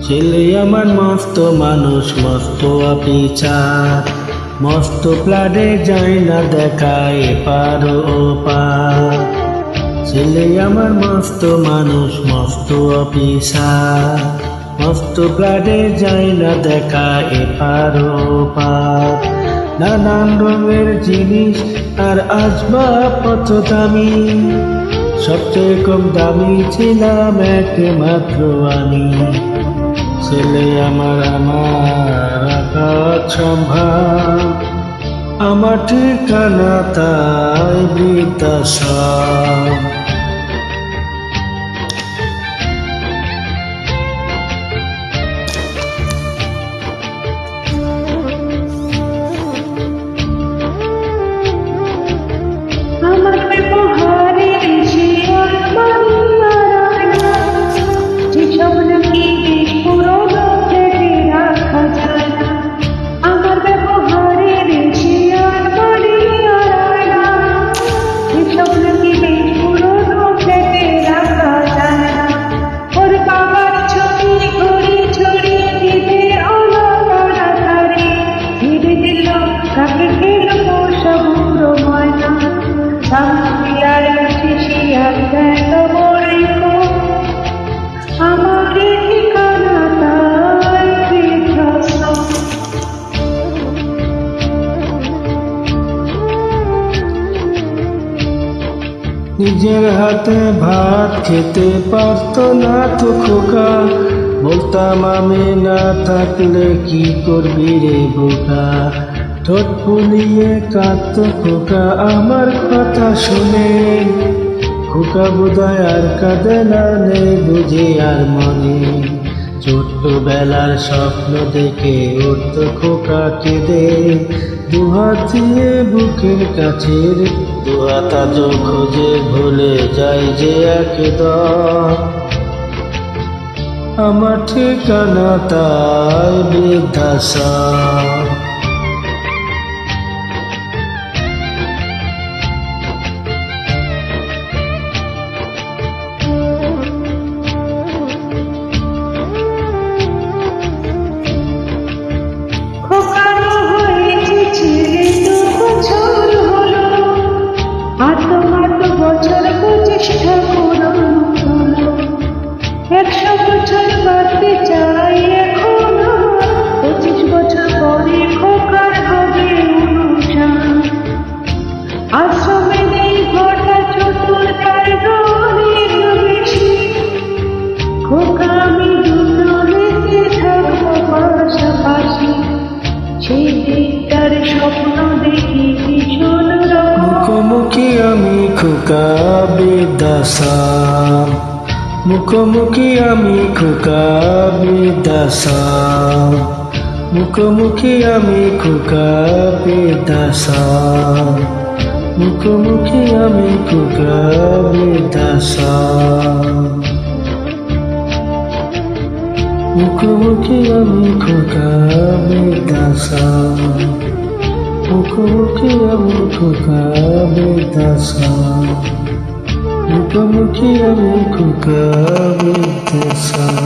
ছেলে আমার মস্ত মানুষ, মস্ত অফিসার, মস্ত প্লাডে যায় না দেখা এপার ওপার। ছেলে আমার মস্ত মানুষ, মস্ত অফিসার, মস্ত প্লাডে যায় না দেখা এপার ওপার। নানান রঙের জিনিস আর আসবাব কত দামি, সবচেয়ে কম দামি ছিলাম একমাত্র আমি। ছেলে আমার আঘাত সম্ভার, আমার ঠিকানা তাই বৃদ্ধাশ্রম। নিজের হাতে ভাত খেতে পারতো না তো খোকা, বলতাম আমি না থাকলে কি করবি রে বোকা। ঠোঁট ফুলিয়ে কাঁদতো খোকা আমার কথা শুনে, খোকা বোধহয় আর কাঁদে না, নেই বুঝে আর মনে। ছোট্টবেলার স্বপ্ন দেখে উঠত খোকা কেঁদে, দুহাত দিয়ে বুকের কাছে, দুহাত আজ খোঁজে ভুলে যায় যে একদম। আমার ঠিকানা তাই বৃদ্ধাশ্রম। মুখোমুখি আমি খোকা বৃদ্ধাশ্রম, মুখোমুখি আমি খোকা বৃদ্ধাশ্রম, মুখোমুখি আমি খোকা বৃদ্ধাশ্রম, মুখোমুখি আমি খোকা বৃদ্ধাশ্রম, মুখোমুখি আমি খোকা বৃদ্ধাশ্রম, মুখোমুখি আমি খোকা বৃদ্ধাশ্রম, মুখোমুখি আমি খোকা বৃদ্ধাশ্রম।